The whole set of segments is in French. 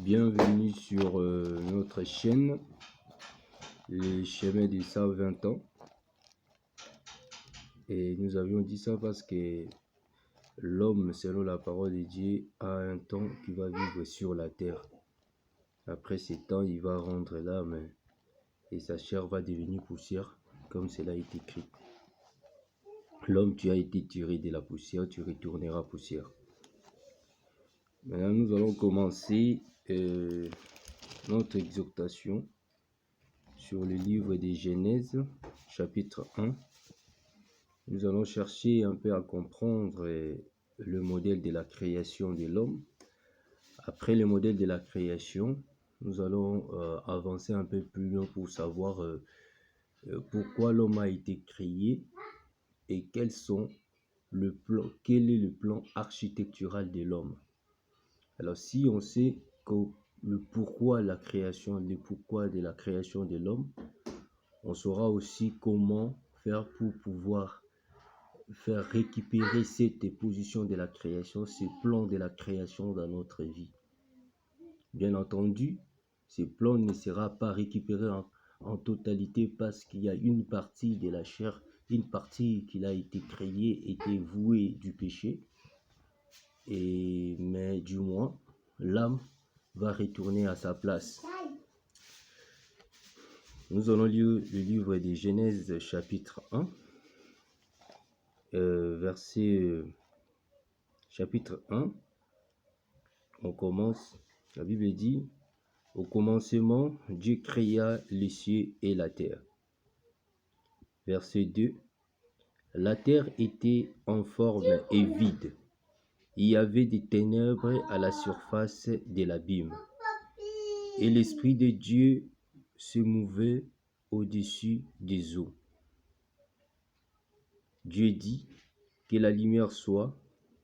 Bienvenue sur notre chaîne, les chemins des 120 ans. Et nous avions dit ça parce que l'homme, selon la parole de Dieu, a un temps qui va vivre sur la terre. Après ces temps, il va rendre l'âme et sa chair va devenir poussière, comme cela est écrit. L'homme, tu as été tiré de la poussière, tu retourneras poussière. Maintenant, nous allons commencer notre exhortation sur le livre de Genèse, chapitre 1. Nous allons chercher un peu à comprendre le modèle de la création de l'homme. Après le modèle de la création, nous allons avancer un peu plus loin pour savoir pourquoi l'homme a été créé et quel est le plan architectural de l'homme. Alors, si on sait que le pourquoi de la création de l'homme, on saura aussi comment faire pour pouvoir faire récupérer cette position de la création, ce plan de la création dans notre vie. Bien entendu, ce plan ne sera pas récupéré en totalité parce qu'il y a une partie de la chair, une partie qui a été créée, était vouée du péché, mais du moins, l'âme va retourner à sa place. Nous allons lire le livre de Genèse chapitre 1, chapitre 1, on commence, la Bible dit, au commencement, Dieu créa les cieux et la terre. Verset 2, la terre était en forme et vide. Il y avait des ténèbres à la surface de l'abîme. Et l'Esprit de Dieu se mouvait au-dessus des eaux. Dieu dit que la lumière soit,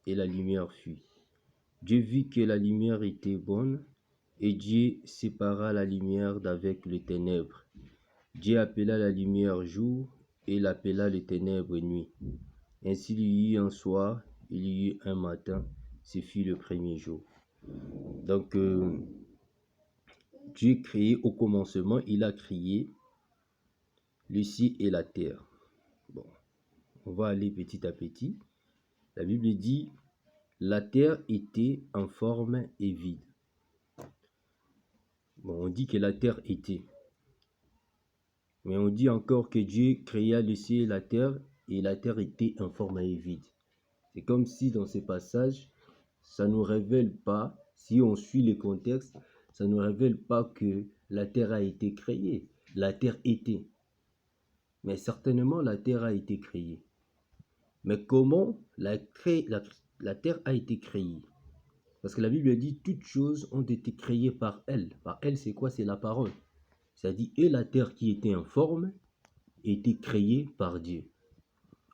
et la lumière fut. Dieu vit que la lumière était bonne, et Dieu sépara la lumière d'avec les ténèbres. Dieu appela la lumière jour, et il appela les ténèbres nuit. Ainsi il y eut un soir, il y eut un matin, ce fut le premier jour. Donc, Dieu créé au commencement, il a créé le ciel et la terre. Bon, on va aller petit à petit. La Bible dit, la terre était en forme et vide. Bon, on dit que la terre était. Mais on dit encore que Dieu créa le ciel et la terre était en forme et vide. C'est comme si dans ce passage, ça ne nous révèle pas, si on suit le contexte, ça ne nous révèle pas que la terre a été créée. La terre était. Mais certainement, la terre a été créée. Mais comment la terre a été créée? Parce que la Bible dit toutes choses ont été créées par elle. Par elle, c'est quoi? C'est la parole. C'est-à-dire, et la terre qui était en forme était créée par Dieu.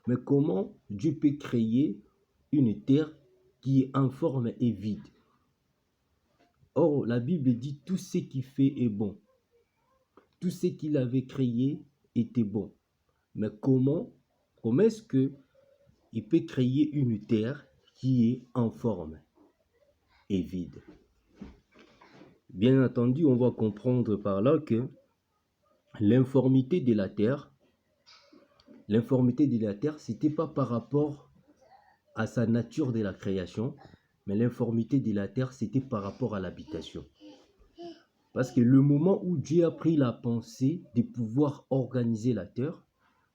Mais comment Dieu peut créer une terre qui est informe et vide? Or, la Bible dit tout ce qu'il fait est bon. Tout ce qu'il avait créé était bon. Mais comment est-ce qu'il peut créer une terre qui est en forme et vide? Bien entendu, on va comprendre par là que l'informité de la terre, c'était pas par rapport à sa nature de la création, mais l'informité de la terre, c'était par rapport à l'habitation. Parce que le moment où Dieu a pris la pensée de pouvoir organiser la terre,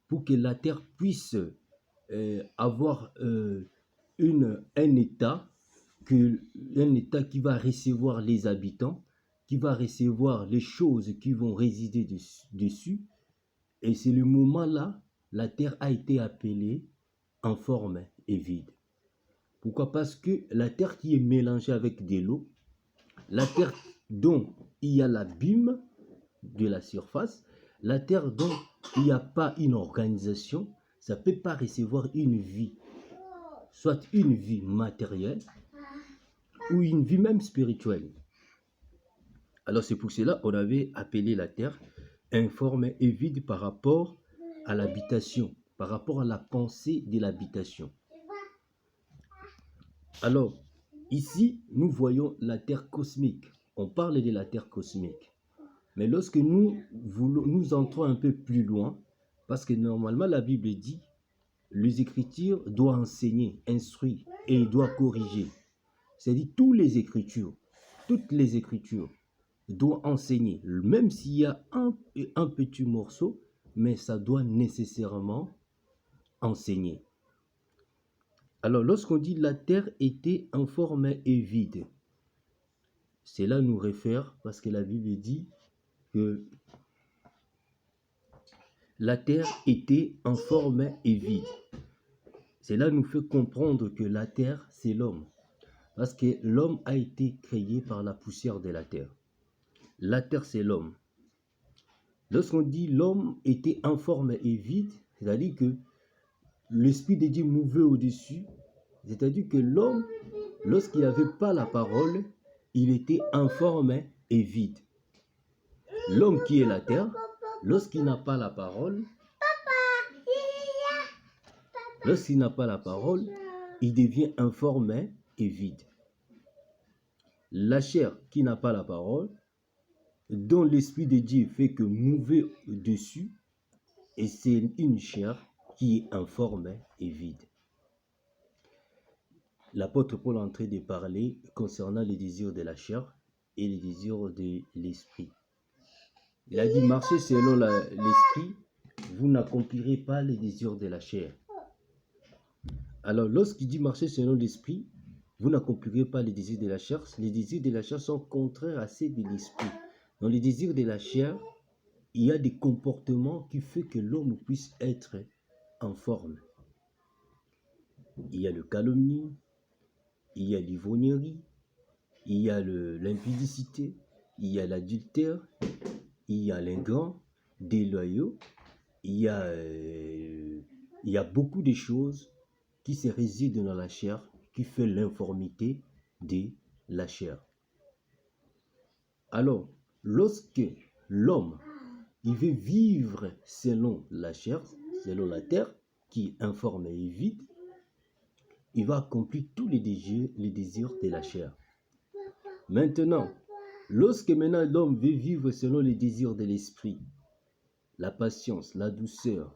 pour que la terre puisse avoir un état qui va recevoir les habitants, qui va recevoir les choses qui vont résider dessus. Et c'est le moment-là, la terre a été appelée en forme et vide. Pourquoi? Parce que la terre qui est mélangée avec de l'eau, la terre dont il y a l'abîme de la surface, la terre dont il n'y a pas une organisation, ça ne peut pas recevoir une vie, soit une vie matérielle ou une vie même spirituelle. Alors c'est pour cela qu'on avait appelé la terre informe et vide par rapport à l'habitation, par rapport à la pensée de l'habitation. Alors, ici, nous voyons la terre cosmique. on parle de la terre cosmique. Mais lorsque nous entrons un peu plus loin, parce que normalement la Bible dit, les Écritures doivent enseigner, instruire et doivent corriger. C'est-à-dire toutes les Écritures doivent enseigner, même s'il y a un petit morceau, mais ça doit nécessairement enseigner. Alors, lorsqu'on dit la terre était informe et vide, cela nous réfère parce que la Bible dit que la terre était informe et vide. Cela nous fait comprendre que la terre, c'est l'homme. Parce que l'homme a été créé par la poussière de la terre. La terre, c'est l'homme. Lorsqu'on dit l'homme était informe et vide, c'est-à-dire que l'Esprit de Dieu mouvait au-dessus. C'est-à-dire que l'homme, lorsqu'il n'avait pas la parole, il était informe et vide. L'homme qui est la terre, lorsqu'il n'a pas la parole, il devient informe et vide. La chair qui n'a pas la parole, dont l'Esprit de Dieu fait que mouver dessus, et c'est une chair qui est informe et vide. L'apôtre Paul est en train de parler concernant les désirs de la chair et les désirs de l'esprit. Il a dit, marchez selon l'esprit, vous n'accomplirez pas les désirs de la chair. Alors, lorsqu'il dit marcher selon l'esprit, vous n'accomplirez pas les désirs de la chair. Les désirs de la chair sont contraires à ceux de l'esprit. Dans les désirs de la chair, il y a des comportements qui font que l'homme puisse être en forme. Il y a le calomnie, il y a l'ivrognerie, il y a l'impudicité, il y a l'adultère, il y a l'ingrat, déloyaux, il y a beaucoup de choses qui se résident dans la chair, qui fait l'informité de la chair. Alors, lorsque l'homme il veut vivre selon la chair, selon la terre, qui est informe et vide, il va accomplir tous les désirs de la chair. Maintenant, lorsque l'homme veut vivre selon les désirs de l'esprit, la patience, la douceur,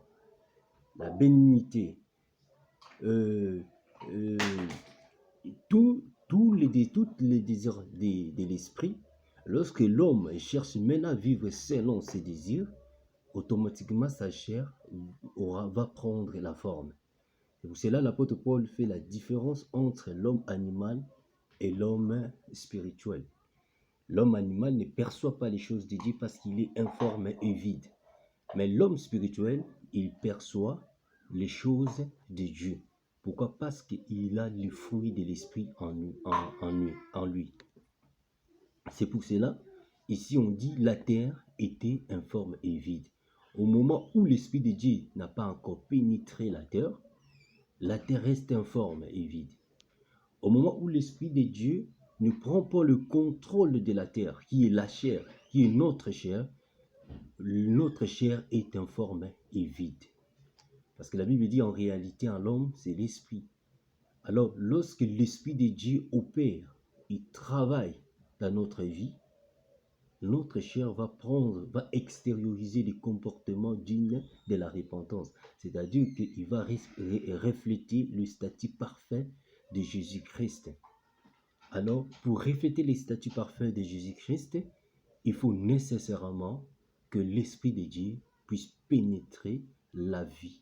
la bénignité, tous les désirs de l'esprit, lorsque l'homme cherche maintenant à vivre selon ses désirs, automatiquement sa chair va prendre la forme. C'est pour cela l'apôtre Paul fait la différence entre l'homme animal et l'homme spirituel. L'homme animal ne perçoit pas les choses de Dieu parce qu'il est informe et vide. Mais l'homme spirituel, il perçoit les choses de Dieu. Pourquoi? Parce qu'il a le fruit de l'esprit en lui. C'est pour cela, ici on dit la terre était informe et vide. Au moment où l'esprit de Dieu n'a pas encore pénétré la terre reste informe et vide. Au moment où l'Esprit de Dieu ne prend pas le contrôle de la terre, qui est la chair, qui est notre chair est informe et vide. Parce que la Bible dit en réalité en l'homme, c'est l'Esprit. Alors, lorsque l'Esprit de Dieu opère, il travaille dans notre vie, notre chair va extérioriser les comportements dignes de la repentance. C'est-à-dire qu'il va refléter le statut parfait de Jésus-Christ. Alors, pour refléter le statut parfait de Jésus-Christ, il faut nécessairement que l'Esprit de Dieu puisse pénétrer la vie,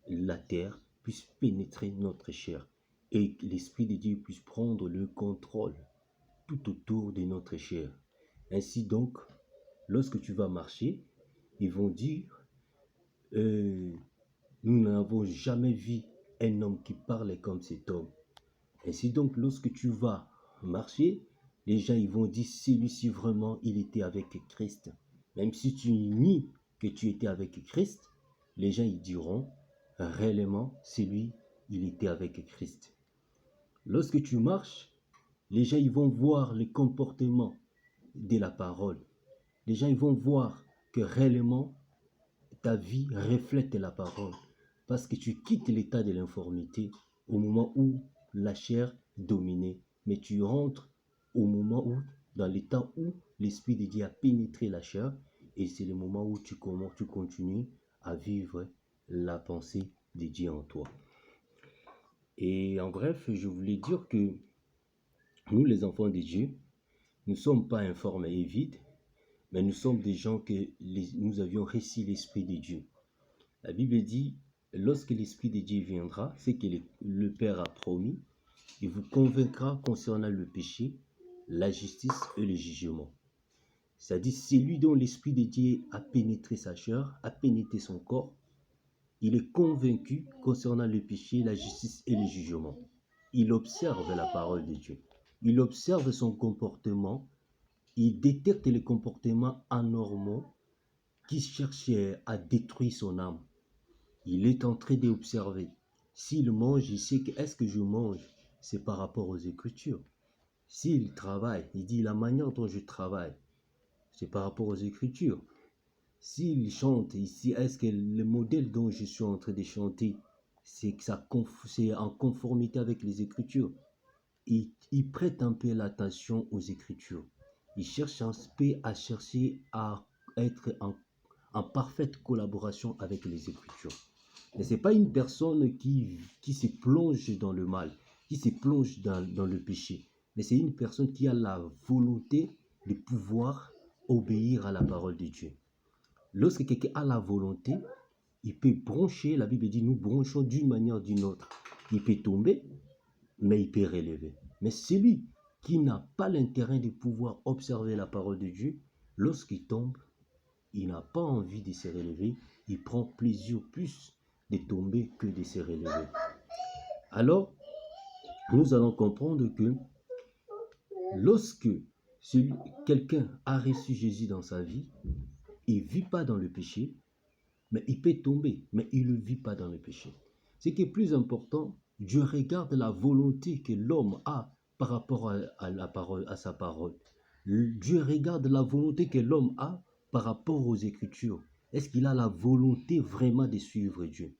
la terre, puisse pénétrer notre chair. Et que l'Esprit de Dieu puisse prendre le contrôle tout autour de notre chair. Ainsi donc, lorsque tu vas marcher, ils vont dire, nous n'avons jamais vu un homme qui parlait comme cet homme. Ainsi donc, lorsque tu vas marcher, les gens ils vont dire, celui-ci vraiment, il était avec Christ. Même si tu nies que tu étais avec Christ, les gens ils diront, réellement, c'est lui, il était avec Christ. Lorsque tu marches, les gens ils vont voir le comportement de la parole. Les gens ils vont voir que réellement ta vie reflète la parole parce que tu quittes l'état de l'informité au moment où la chair dominait, mais tu rentres au moment où dans les temps où l'Esprit de Dieu a pénétré la chair, et c'est le moment où tu continues à vivre la pensée de Dieu en toi. Et en bref, je voulais dire que nous, les enfants de Dieu, nous ne sommes pas informes et vides, mais nous sommes des gens que nous avions reçu l'Esprit de Dieu. La Bible dit, lorsque l'Esprit de Dieu viendra, c'est que le Père a promis, il vous convaincra concernant le péché, la justice et le jugement. C'est-à-dire, celui dont l'Esprit de Dieu a pénétré sa chair, a pénétré son corps, il est convaincu concernant le péché, la justice et le jugement. Il observe la parole de Dieu. Il observe son comportement. Il détecte les comportements anormaux qui cherchent à détruire son âme. Il est en train d'observer. S'il mange, il sait que est-ce que je mange, c'est par rapport aux Écritures. S'il travaille, il dit la manière dont je travaille, c'est par rapport aux Écritures. S'il chante ici, est-ce que le modèle dont je suis en train de chanter, c'est en conformité avec les Écritures? Il prête un peu l'attention aux Écritures. Il cherche un peu à chercher à être en parfaite collaboration avec les Écritures. Mais ce n'est pas une personne qui se plonge dans le mal, qui se plonge dans le péché. Mais c'est une personne qui a la volonté de pouvoir obéir à la parole de Dieu. Lorsque quelqu'un a la volonté, il peut broncher, la Bible dit, nous bronchons d'une manière ou d'une autre. Il peut tomber, mais il peut relever. Mais celui qui n'a pas l'intérêt de pouvoir observer la parole de Dieu, lorsqu'il tombe, il n'a pas envie de se relever, il prend plaisir plus de tomber que de se relever. Alors, nous allons comprendre que lorsque quelqu'un a reçu Jésus dans sa vie, il ne vit pas dans le péché, mais il peut tomber, mais il ne vit pas dans le péché. Ce qui est plus important, Dieu regarde la volonté que l'homme a par rapport à sa parole. Dieu regarde la volonté que l'homme a par rapport aux Écritures. Est-ce qu'il a la volonté vraiment de suivre Dieu?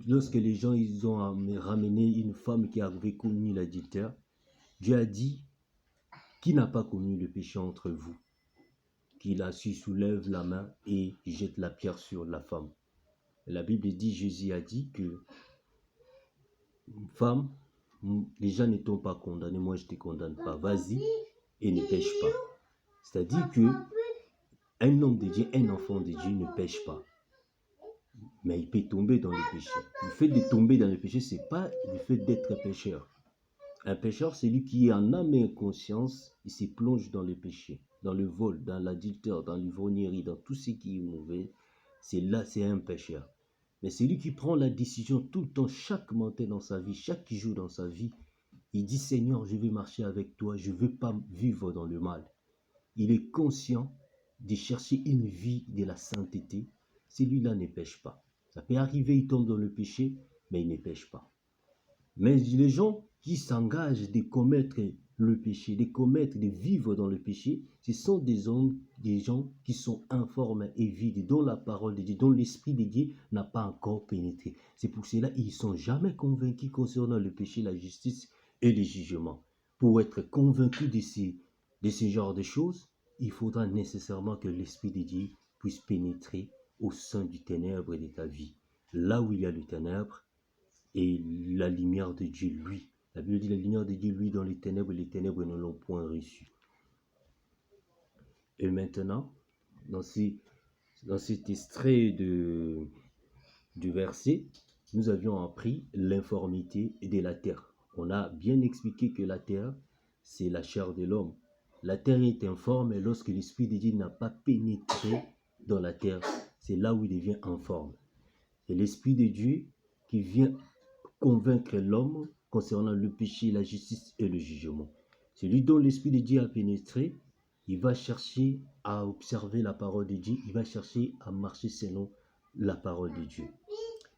Lorsque les gens ils ont ramené une femme qui avait commis l'adultère, Dieu a dit, qui n'a pas commis le péché entre vous? Qu'il a su soulève la main et jette la pierre sur la femme. La Bible dit, Jésus a dit que, femme, les gens ne t'ont pas condamné, moi je ne te condamne pas, vas-y et ne pêche pas. C'est-à-dire que un homme de Dieu, un enfant de Dieu ne pêche pas. Mais il peut tomber dans le péché. Le fait de tomber dans le péché, ce n'est pas le fait d'être pécheur. Un pécheur, c'est lui qui en âme et conscience, il se plonge dans le péché, dans le vol, dans l'adultère, dans l'ivrognerie, dans tout ce qui est mauvais. C'est un pécheur. Mais c'est lui qui prend la décision tout le temps, chaque matin dans sa vie, chaque jour dans sa vie. Il dit, Seigneur, je vais marcher avec toi, je ne veux pas vivre dans le mal. Il est conscient de chercher une vie de la sainteté. Celui-là ne pêche pas. Ça peut arriver, il tombe dans le péché, mais il ne pêche pas. Mais les gens qui s'engagent de commettre le péché, de vivre dans le péché, ce sont des gens qui sont informes et vides, dont la parole de Dieu, dont l'Esprit de Dieu n'a pas encore pénétré. C'est pour cela qu'ils ne sont jamais convaincus concernant le péché, la justice et le jugement. Pour être convaincus de ce genre de choses, il faudra nécessairement que l'Esprit de Dieu puisse pénétrer au sein du ténèbre de ta vie. Là où il y a le ténèbre, et la lumière de Dieu, lui. La Bible dit la lumière de Dieu, lui, dans les ténèbres ne l'ont point reçu. Et maintenant, dans cet extrait du verset, nous avions appris l'informité de la terre. On a bien expliqué que la terre, c'est la chair de l'homme. La terre est informe et lorsque l'Esprit de Dieu n'a pas pénétré dans la terre, c'est là où il devient informe. C'est l'Esprit de Dieu qui vient convaincre l'homme concernant le péché, la justice et le jugement. Celui dont l'Esprit de Dieu a pénétré, il va chercher à observer la parole de Dieu, il va chercher à marcher selon la parole de Dieu.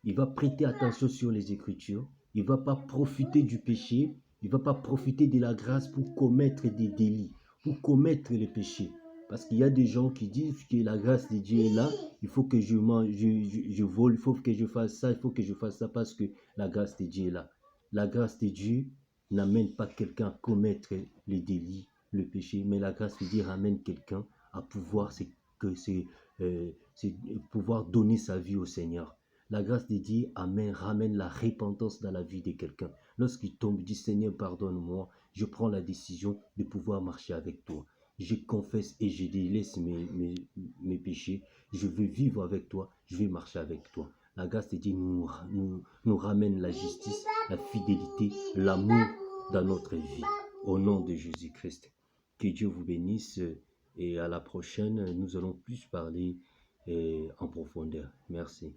Il va prêter attention sur les Écritures, il ne va pas profiter du péché, il ne va pas profiter de la grâce pour commettre des délits, pour commettre les péchés. Parce qu'il y a des gens qui disent que la grâce de Dieu est là, il faut que je mange, je vole, il faut que je fasse ça, il faut que je fasse ça parce que la grâce de Dieu est là. La grâce de Dieu n'amène pas quelqu'un à commettre les délits, le péché, mais la grâce de Dieu ramène quelqu'un à pouvoir, c'est pouvoir donner sa vie au Seigneur. La grâce de Dieu ramène la repentance dans la vie de quelqu'un. Lorsqu'il tombe, il dit Seigneur, pardonne-moi, je prends la décision de pouvoir marcher avec toi. Je confesse et je délaisse mes péchés. Je veux vivre avec toi, je veux marcher avec toi. La grâce de Dieu nous ramène la justice, la fidélité, l'amour dans notre vie. Au nom de Jésus-Christ. Que Dieu vous bénisse et à la prochaine, nous allons plus parler en profondeur. Merci.